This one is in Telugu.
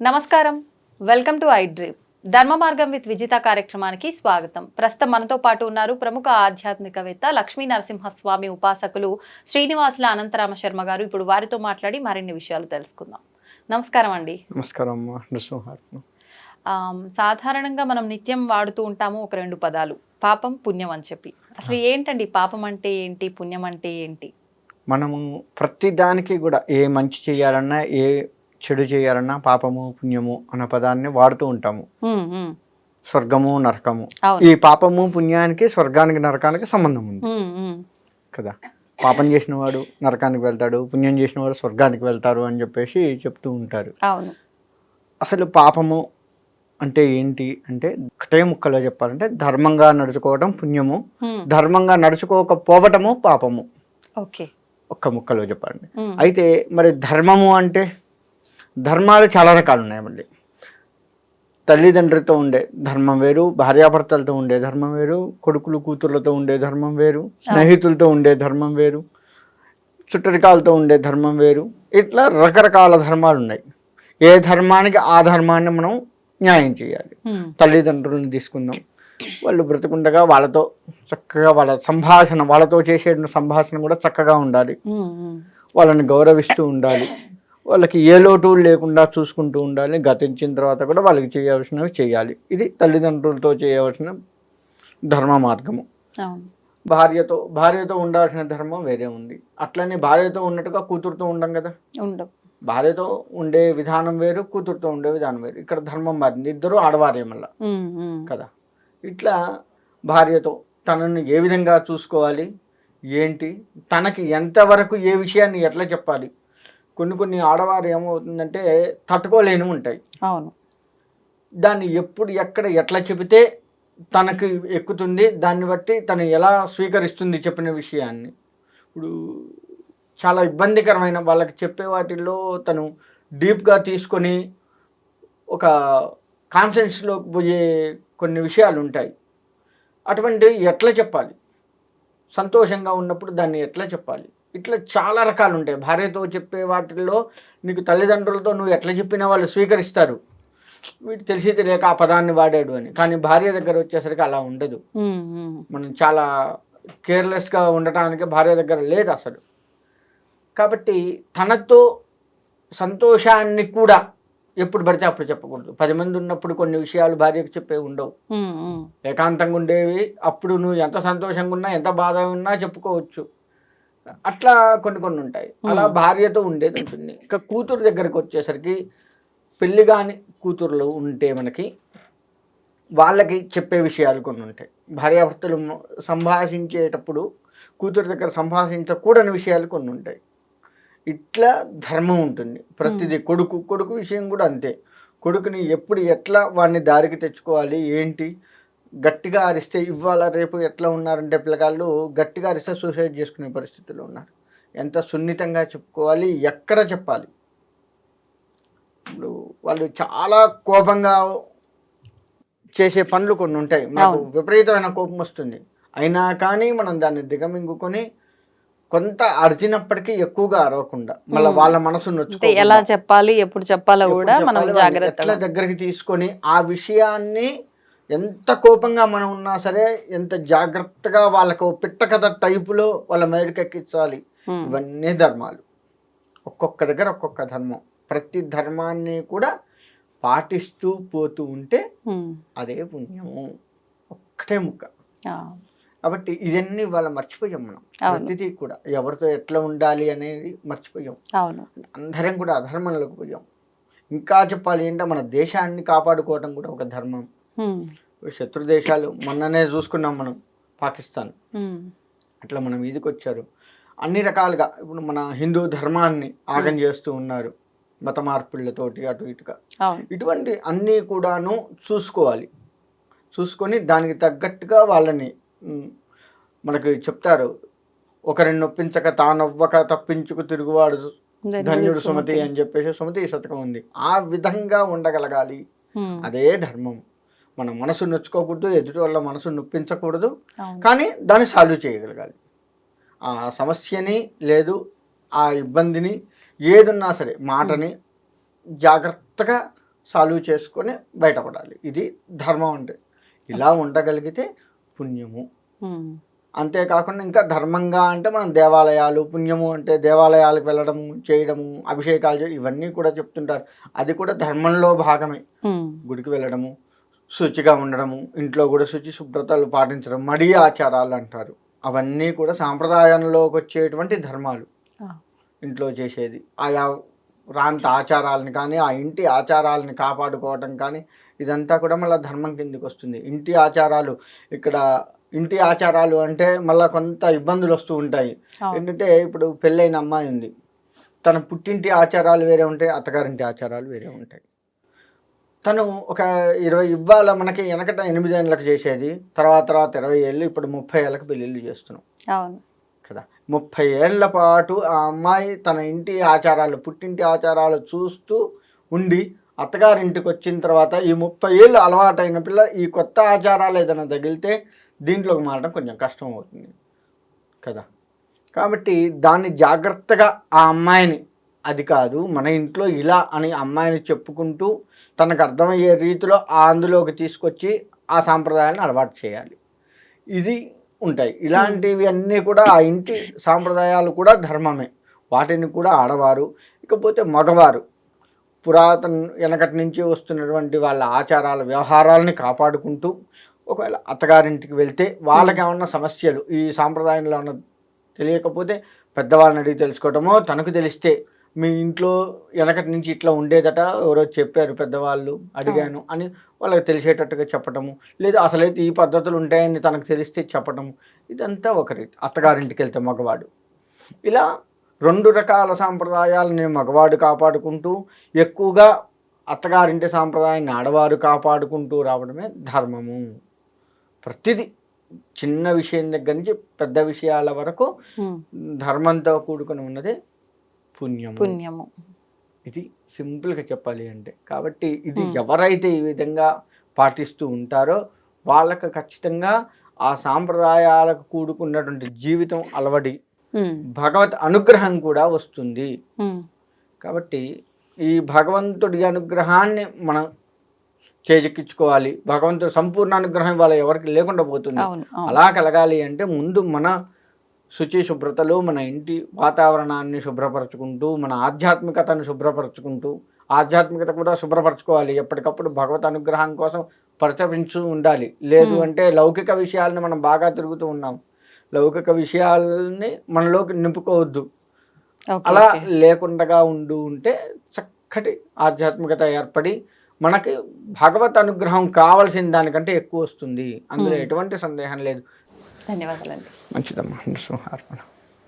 నమస్కారం, వెల్కమ్ టు ఐ డ్రీమ్. ధర్మ మార్గం విత్ విజిత కార్యక్రమానికి స్వాగతం. ప్రస్తుతం మనతో పాటు ఉన్నారు ప్రముఖ ఆధ్యాత్మికవేత్త లక్ష్మీ నరసింహస్వామి ఉపాసకులు శ్రీనివాసుల అనంతరామ శర్మ గారు. ఇప్పుడు వారితో మాట్లాడి మరిన్ని విషయాలు తెలుసుకుందాం. నమస్కారం అండి. నమస్కారం. సాధారణంగా మనం నిత్యం వాడుతూ ఉంటాము ఒక రెండు పదాలు, పాపం పుణ్యం అని చెప్పి. అసలు ఏంటండి పాపం అంటే ఏంటి, పుణ్యం అంటే ఏంటి? మనము ప్రతి దానికి కూడా ఏ మంచి చేయాలన్నా ఏ చెడు చేయాలన్నా పాపము పుణ్యము అన్న పదాన్ని వాడుతూ ఉంటాము. స్వర్గము నరకము, ఈ పాపము పుణ్యానికి స్వర్గానికి నరకానికి సంబంధం ఉంది కదా. పాపం చేసిన వాడు నరకానికి వెళ్తాడు, పుణ్యం చేసిన వాడు స్వర్గానికి వెళ్తారు అని చెప్పేసి చెప్తూ ఉంటారు. అసలు పాపము అంటే ఏంటి అంటే ఒకటే ముక్కలో చెప్పాలంటే ధర్మంగా నడుచుకోవడం పుణ్యము, ధర్మంగా నడుచుకోకపోవటము పాపము. ఒక్క ముక్కలో చెప్పండి. అయితే మరి ధర్మము అంటే ధర్మాలు చాలా రకాలు ఉన్నాయి. మళ్ళీ తల్లిదండ్రులతో ఉండే ధర్మం వేరు, భార్యాభర్తలతో ఉండే ధర్మం వేరు, కొడుకులు కూతుర్లతో ఉండే ధర్మం వేరు, స్నేహితులతో ఉండే ధర్మం వేరు, చుట్టరికాలతో ఉండే ధర్మం వేరు. ఇట్లా రకరకాల ధర్మాలు ఉన్నాయి. ఏ ధర్మానికి ఆ ధర్మాన్ని మనం న్యాయం చేయాలి. తల్లిదండ్రులను తీసుకుందాం, వాళ్ళు బ్రతుకుండగా వాళ్ళతో చక్కగా వాళ్ళ సంభాషణ, వాళ్ళతో చేసే సంభాషణ కూడా చక్కగా ఉండాలి. వాళ్ళని గౌరవిస్తూ ఉండాలి, వాళ్ళకి ఏ లోటు లేకుండా చూసుకుంటూ ఉండాలి. గతించిన తర్వాత కూడా వాళ్ళకి చేయవలసినవి చేయాలి. ఇది తల్లిదండ్రులతో చేయవలసిన ధర్మ మార్గము. భార్యతో ఉండాల్సిన ధర్మం వేరే ఉంది. అట్లనే భార్యతో ఉన్నట్టుగా కూతురుతో ఉండం కదా. భార్యతో ఉండే విధానం వేరు, కూతురుతో ఉండే విధానం వేరు. ఇక్కడ ధర్మం మారింది, ఇద్దరు ఆడవారే మళ్ళా కదా. ఇట్లా భార్యతో తనను ఏ విధంగా చూసుకోవాలి, ఏంటి, తనకి ఎంతవరకు ఏ విషయాన్ని ఎట్లా చెప్పాలి. కొన్ని ఆడవారు ఏమవుతుందంటే తట్టుకోలేని ఉంటాయి. దాన్ని ఎప్పుడు ఎక్కడ ఎట్లా చెబితే తనకు ఎక్కుతుంది, దాన్ని బట్టి తను ఎలా స్వీకరిస్తుంది చెప్పిన విషయాన్ని. ఇప్పుడు చాలా ఇబ్బందికరమైన వాళ్ళకి చెప్పే వాటిల్లో తను డీప్గా తీసుకొని ఒక కాన్ఫిడెన్స్లోకి పోయే కొన్ని విషయాలు ఉంటాయి. అటువంటివి ఎట్లా చెప్పాలి, సంతోషంగా ఉన్నప్పుడు దాన్ని ఎట్లా చెప్పాలి, ఇట్లా చాలా రకాలు ఉంటాయి. భార్యతో చెప్పే వాటిల్లో నీకు తల్లిదండ్రులతో నువ్వు ఎట్లా చెప్పినా వాళ్ళు స్వీకరిస్తారు, వీటి తెలిసి తెలియక ఆ పదాన్ని వాడాడు అని. కానీ భార్య దగ్గర వచ్చేసరికి అలా ఉండదు. మనం చాలా కేర్లెస్గా ఉండటానికి భార్య దగ్గర లేదు అసలు. కాబట్టి తనతో సంతోషాన్ని కూడా ఎప్పుడు పడితే అప్పుడు చెప్పకూడదు. 10 మంది ఉన్నప్పుడు కొన్ని విషయాలు భార్యకు చెప్పే ఉండవు, ఏకాంతంగా ఉండేవి. అప్పుడు నువ్వు ఎంత సంతోషంగా ఉన్నా ఎంత బాధ ఉన్నా చెప్పుకోవచ్చు. అట్లా కొన్ని ఉంటాయి. అలా భార్యతో ఉండేది ఉంటుంది. ఇక కూతురు దగ్గరికి వచ్చేసరికి పెళ్లి కాని కూతురులు ఉంటే మనకి వాళ్ళకి చెప్పే విషయాలు కొన్ని ఉంటాయి. భార్యాభర్తలు సంభాషించేటప్పుడు కూతురు దగ్గర సంభాషించకూడని విషయాలు కొన్ని ఉంటాయి. ఇట్లా ధర్మం ఉంటుంది ప్రతిదీ. కొడుకు విషయం కూడా అంతే. కొడుకుని ఎప్పుడు ఎట్లా వాడిని దారికి తెచ్చుకోవాలి, ఏంటి. గట్టిగా అరిస్తే ఇవాళ రేపు ఎట్లా ఉన్నారంటే పిల్లగాళ్ళు గట్టిగా అరిస్తే సూసైడ్ చేసుకునే పరిస్థితుల్లో ఉన్నారు. ఎంత సున్నితంగా చెప్పుకోవాలి, ఎక్కడ చెప్పాలి. ఇప్పుడు వాళ్ళు చాలా కోపంగా చేసే పనులు కొన్ని ఉంటాయి. మనకు విపరీతమైన కోపం వస్తుంది, అయినా కానీ మనం దాన్ని దిగమింగుకొని కొంత అరిచినప్పటికీ ఎక్కువగా అరవకుండా మళ్ళీ వాళ్ళ మనసు నొచ్చుకో, ఎలా చెప్పాలి, ఎప్పుడు చెప్పాలో కూడా మనం జాగ్రత్తగా దగ్గరికి తీసుకొని ఆ విషయాన్ని ఎంత కోపంగా మనం ఉన్నా సరే ఎంత జాగ్రత్తగా వాళ్ళకు పిట్ట కథ టైపులో వాళ్ళ మేరకెక్కించాలి. ఇవన్నీ ధర్మాలు. ఒక్కొక్క దగ్గర ఒక్కొక్క ధర్మం. ప్రతి ధర్మాన్ని కూడా పాటిస్తూ పోతూ ఉంటే అదే పుణ్యము. ఒక్కటే ముక్క. కాబట్టి ఇవన్నీ వాళ్ళ మర్చిపోయాం మనం. ప్రతిదీ కూడా ఎవరితో ఎట్లా ఉండాలి అనేది మర్చిపోయాం. అందరం కూడా అధర్మంలోకి పోయాం. ఇంకా చెప్పాలి అంటే మన దేశాన్ని కాపాడుకోవడం కూడా ఒక ధర్మం. శత్రు దేశాలు మొన్ననే చూసుకున్నాం మనం, పాకిస్తాన్. అట్లా మనం మీదకి వచ్చారు. అన్ని రకాలుగా ఇప్పుడు మన హిందూ ధర్మాన్ని ఆగం చేస్తూ ఉన్నారు మత మార్పులతోటి అటు ఇటుగా. ఇటువంటి అన్నీ కూడాను చూసుకోవాలి. చూసుకొని దానికి తగ్గట్టుగా వాళ్ళని మనకి చెప్తారు, ఒకరిని నొప్పించక తానవ్వక తప్పించుకు తిరుగువాడు ధన్యుడు సుమతి అని చెప్పేసి సుమతి శతకం ఉంది. ఆ విధంగా ఉండగలగాలి. అదే ధర్మం. మన మనసు నొచ్చుకోకూడదు, ఎదుటి వాళ్ళ మనసు నొప్పించకూడదు, కానీ దాన్ని సాల్వ్ చేయగలగాలి. ఆ సమస్యని ఆ ఇబ్బందిని ఏదున్నా సరే మాటని జాగ్రత్తగా సాల్వ్ చేసుకొని బయటపడాలి. ఇది ధర్మం అంటే. ఇలా ఉండగలిగితే పుణ్యము. అంతేకాకుండా ఇంకా ధర్మంగా అంటే మనం దేవాలయాలు, పుణ్యము అంటే దేవాలయాలకు వెళ్ళడము, చేయడము, అభిషేకాలు చేయడం, ఇవన్నీ కూడా చెప్తుంటారు. అది కూడా ధర్మంలో భాగమే. గుడికి వెళ్ళడము, శుచిగా ఉండడము, ఇంట్లో కూడా శుచి శుభ్రతలు పాటించడం, మడి ఆచారాలు అంటారు. అవన్నీ కూడా సాంప్రదాయంలోకి వచ్చేటువంటి ధర్మాలు. ఇంట్లో చేసేది ఆయా ప్రాంత ఆచారాలను కానీ, ఆ ఇంటి ఆచారాలను కాపాడుకోవటం కానీ, ఇదంతా కూడా మళ్ళీ ధర్మం కిందకి వస్తుంది. ఇంటి ఆచారాలు, ఇక్కడ ఇంటి ఆచారాలు అంటే మళ్ళీ కొంత ఇబ్బందులు వస్తూ ఉంటాయి. ఏంటంటే ఇప్పుడు పెళ్ళైన అమ్మాయి ఉంది, తన పుట్టింటి ఆచారాలు వేరే ఉంటాయి, అత్తగారింటి ఆచారాలు వేరే ఉంటాయి. తను ఒక 20 ఇవ్వాల మనకి వెనకట 8 ఏళ్ళకి చేసేది, తర్వాత 20 ఏళ్ళు, ఇప్పుడు 30 ఏళ్ళకి పెళ్ళిళ్ళు చేస్తున్నాం కదా. 30 ఏళ్ల పాటు ఆ అమ్మాయి తన ఇంటి ఆచారాలు, పుట్టింటి ఆచారాలు చూస్తూ ఉండి అత్తగారింటికి వచ్చిన తర్వాత ఈ 30 ఏళ్ళు అలవాటైన పిల్ల ఈ కొత్త ఆచారాలు ఏదైనా తగిలితే దీంట్లోకి మారడం కొంచెం కష్టం అవుతుంది కదా. కాబట్టి దాన్ని జాగ్రత్తగా ఆ అమ్మాయిని, అది కాదు మన ఇంట్లో ఇలా అని అమ్మాయిని చెప్పుకుంటూ తనకు అర్థమయ్యే రీతిలో అందులోకి తీసుకొచ్చి ఆ సాంప్రదాయాన్ని అలవాటు చేయాలి. ఇది ఉంటాయి. ఇలాంటివి అన్నీ కూడా ఆ ఇంటి సాంప్రదాయాలు కూడా ధర్మమే. వాటిని కూడా ఆడవారు, ఇకపోతే మగవారు పురాతన వెనకటి నుంచి వస్తున్నటువంటి వాళ్ళ ఆచారాల వ్యవహారాలని కాపాడుకుంటూ, ఒకవేళ అత్తగారింటికి వెళ్తే వాళ్ళకి ఏమన్నా సమస్యలు ఈ సాంప్రదాయంలో ఏమన్నా తెలియకపోతే పెద్దవాళ్ళని అడిగి తెలుసుకోవటమో, తనకు తెలిస్తే మీ ఇంట్లో వెనకటి నుంచి ఇట్లా ఉండేదట, ఎవరో చెప్పారు పెద్దవాళ్ళు, అడిగాను అని వాళ్ళకి తెలిసేటట్టుగా చెప్పటము, లేదా అసలైతే ఈ పద్ధతులు ఉంటాయని తనకు తెలిస్తే చెప్పటము, ఇదంతా ఒక రీతి. అత్తగారింటికి వెళ్తే మగవాడు ఇలా 2 రకాల సాంప్రదాయాలని మగవాడు కాపాడుకుంటూ, ఎక్కువగా అత్తగారింటి సాంప్రదాయాన్ని ఆడవారు కాపాడుకుంటూ రావడమే ధర్మము. ప్రతిదీ చిన్న విషయం దగ్గర నుంచి పెద్ద విషయాల వరకు ధర్మంతో కూడుకుని ఉన్నదే పుణ్యము. ఇది సింపుల్గా చెప్పాలి అంటే. కాబట్టి ఇది ఎవరైతే ఈ విధంగా పాటిస్తూ ఉంటారో వాళ్ళకు ఖచ్చితంగా ఆ సాంప్రదాయాలకు కూడుకున్నటువంటి జీవితం అలవడి భగవత్ అనుగ్రహం కూడా వస్తుంది. కాబట్టి ఈ భగవంతుడి అనుగ్రహాన్ని మనం చేజెక్కించుకోవాలి. భగవంతుడి సంపూర్ణ అనుగ్రహం వాళ్ళ ఎవరికి లేకుండా పోతుంది. అలా కలగాలి అంటే ముందు మన శుచి శుభ్రతలు, మన ఇంటి వాతావరణాన్ని శుభ్రపరచుకుంటూ, మన ఆధ్యాత్మికతను శుభ్రపరచుకుంటూ, ఆధ్యాత్మికత కూడా శుభ్రపరచుకోవాలి. ఎప్పటికప్పుడు భగవత్ అనుగ్రహం కోసం పరితపించు ఉండాలి. లేదు అంటే లౌకిక విషయాలని మనం బాగా తిరుగుతూ ఉన్నాం, లౌకిక విషయాలని మనలోకి నింపుకోవద్దు. అలా లేకుండా ఉంటే చక్కటి ఆధ్యాత్మికత ఏర్పడి మనకి భగవత్ అనుగ్రహం కావాల్సిన దానికంటే ఎక్కువ వస్తుంది. అందులో ఎటువంటి సందేహం లేదు. ధన్యవాదాలండి. మంచిదమ్మా.